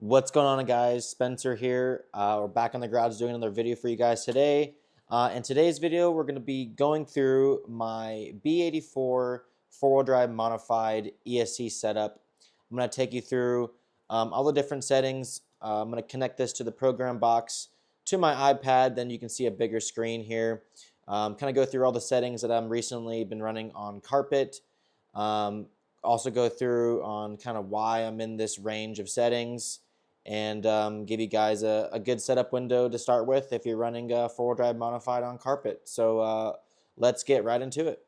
What's going on, guys? Spencer here. We're back on the garage doing another video for you guys today. In today's video, we're going to be going through my B84 four-wheel drive modified ESC setup. I'm going to take you through all the different settings. I'm going to connect this to the program box to my iPad. Then you can see a bigger screen here. Kind of go through all the settings that I've recently been running on Carpet. Also go through on kind of why I'm in this range of settings, and give you guys a good setup window to start with if you're running a four-wheel drive modified on Carpet. So let's get right into it.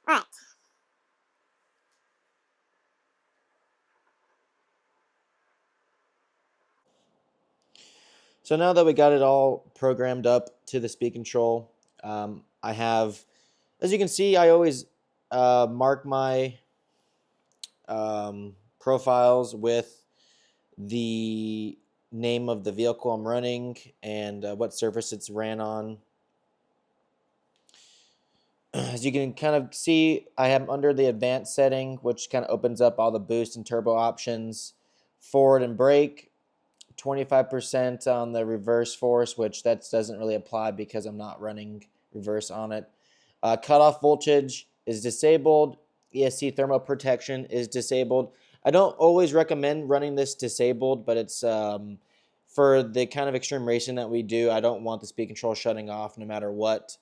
All right. So now that we got it all programmed up to the speed control, I have, as you can see, I always mark my profiles with the name of the vehicle I'm running and what surface it's ran on. As you can kind of see, I have under the advanced setting, which kind of opens up all the boost and turbo options, forward and brake, 25% on the reverse force, which that doesn't really apply because I'm not running reverse on it. Cutoff voltage is disabled. ESC thermal protection is disabled. I don't always recommend running this disabled, but it's for the kind of extreme racing that we do, I don't want the speed control shutting off no matter what.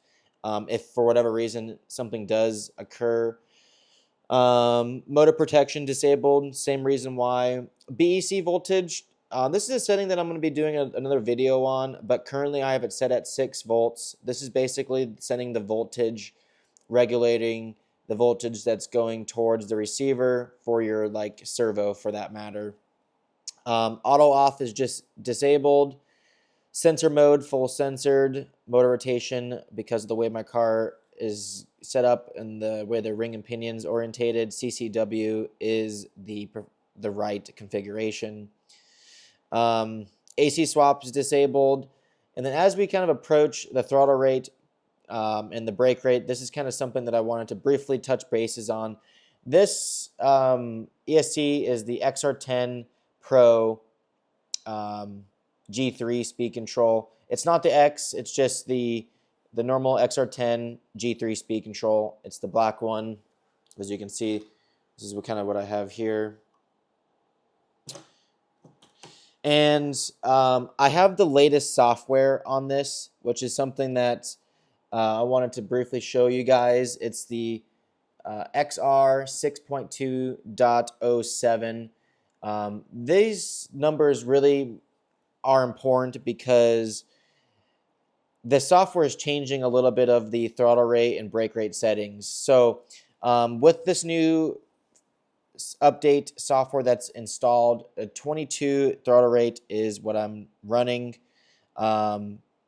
If for whatever reason something does occur. Motor protection disabled, same reason why. BEC voltage, this is a setting that I'm going to be doing another video on, but currently I have it set at 6 volts. This is basically setting the voltage, regulating the voltage that's going towards the receiver for your servo for that matter. Auto off is just disabled. Sensor mode, full censored. Motor rotation, because of the way my car is set up and the way the ring and pinions orientated, CCW is the right configuration. AC swap is disabled. And then as we kind of approach the throttle rate and the brake rate, this is kind of something that I wanted to briefly touch bases on. This ESC is the XR10 Pro G3 speed control. It's not the X, it's just the normal XR10 G3 speed control. It's the black one. As you can see, this is kind of what I have here. And I have the latest software on this, which is something that I wanted to briefly show you guys. It's the XR 6.2.07. These numbers really are important because the software is changing a little bit of the throttle rate and brake rate settings. So with this new update software that's installed, a 22 throttle rate is what I'm running.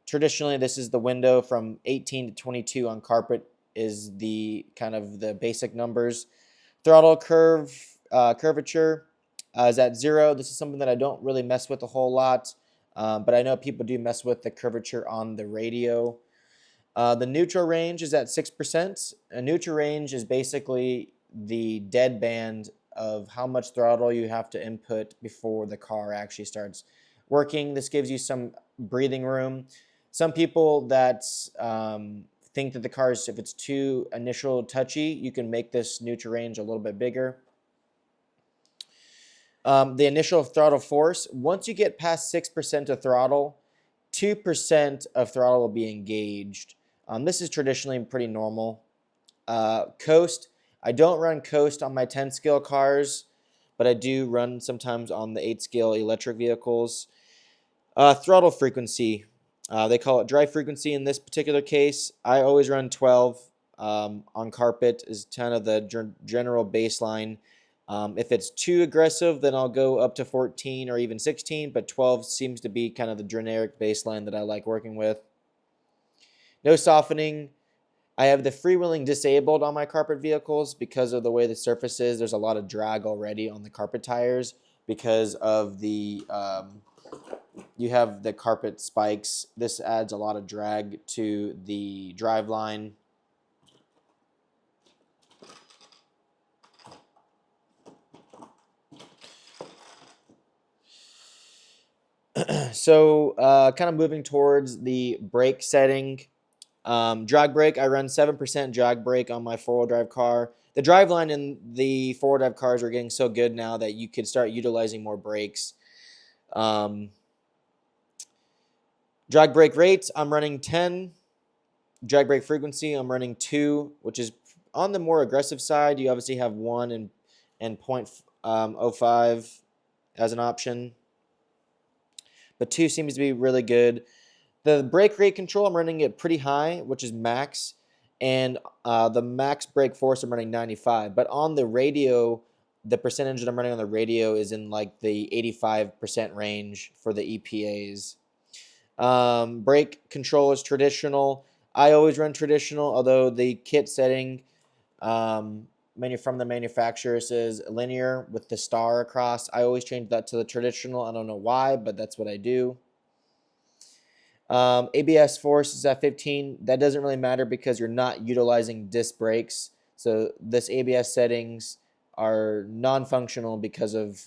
Traditionally, this is the window from 18 to 22 on Carpet is the kind of the basic numbers. Throttle curvature is at 0. This is something that I don't really mess with a whole lot. But I know people do mess with the curvature on the radio. The neutral range is at 6%. A neutral range is basically the dead band of how much throttle you have to input before the car actually starts working. This gives you some breathing room. Some people that think that the cars, if it's too initial touchy, you can make this neutral range a little bit bigger. The initial throttle force, once you get past 6% of throttle, 2% of throttle will be engaged. This is traditionally pretty normal. Coast, I don't run coast on my 10-scale cars, but I do run sometimes on the 8-scale electric vehicles. Throttle frequency, they call it drive frequency in this particular case. I always run 12 on Carpet is kind of the general baseline. If it's too aggressive, then I'll go up to 14 or even 16, but 12 seems to be kind of the generic baseline that I like working with. No softening. I have the freewheeling disabled on my carpet vehicles because of the way the surface is. There's a lot of drag already on the carpet tires because of the, you have the carpet spikes. This adds a lot of drag to the driveline. So kind of moving towards the brake setting. Drag brake, I run 7% drag brake on my four-wheel drive car. The driveline in the four-wheel drive cars are getting so good now that you could start utilizing more brakes. Drag brake rates, I'm running 10. Drag brake frequency, I'm running 2, which is on the more aggressive side. You obviously have 1 and 0.05 as an option, but 2 seems to be really good. The brake rate control, I'm running it pretty high, which is max, and the max brake force, I'm running 95. But on the radio, the percentage that I'm running on the radio is in like the 85% range for the EPAs. Brake control is traditional. I always run traditional, although the kit setting from the manufacturer says linear with the star across. I always change that to the traditional. I don't know why, but that's what I do. ABS force is at 15. That doesn't really matter because you're not utilizing disc brakes. So this ABS settings are non-functional because of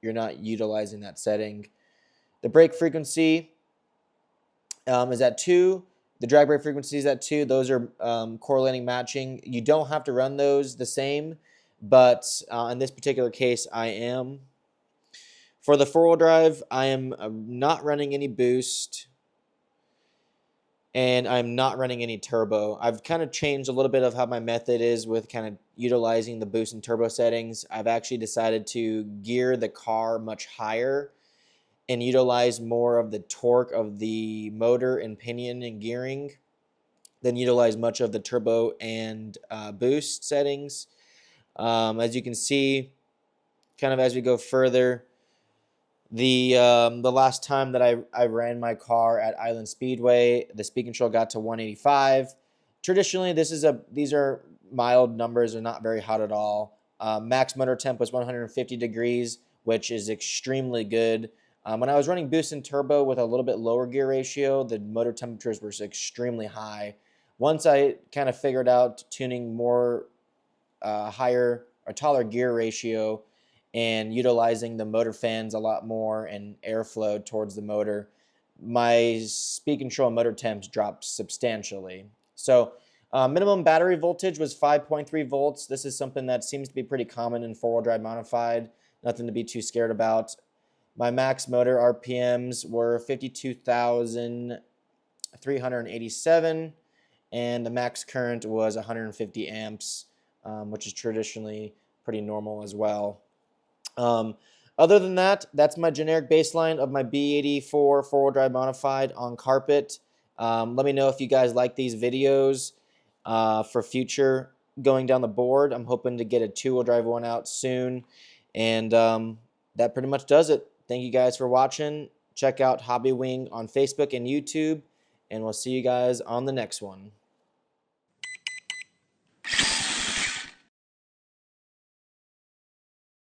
you're not utilizing that setting. The brake frequency is at 2. The drag brake frequency is at 2. Those are correlating, matching. You don't have to run those the same, but in this particular case, I am. For the four-wheel drive, I am not running any boost, and I'm not running any turbo. I've kind of changed a little bit of how my method is with kind of utilizing the boost and turbo settings. I've actually decided to gear the car much higher and utilize more of the torque of the motor and pinion and gearing than utilize much of the turbo and boost settings. As you can see, kind of as we go further, the last time that I ran my car at Island Speedway, the speed control got to 185. Traditionally, these are mild numbers. They're not very hot at all. Max motor temp was 150 degrees, which is extremely good. When I was running boost and turbo with a little bit lower gear ratio, the motor temperatures were extremely high. Once I kind of figured out tuning more higher or taller gear ratio and utilizing the motor fans a lot more and airflow towards the motor, my speed control and motor temps dropped substantially. So minimum battery voltage was 5.3 volts. This is something that seems to be pretty common in four-wheel drive modified. Nothing to be too scared about. My max motor RPMs were 52,387, and the max current was 150 amps, which is traditionally pretty normal as well. Other than that, that's my generic baseline of my B84 four-wheel drive modified on carpet. Let me know if you guys like these videos for future going down the board. I'm hoping to get a two-wheel drive one out soon, and that pretty much does it. Thank you guys for watching. Check out Hobbywing on Facebook and YouTube, and we'll see you guys on the next one.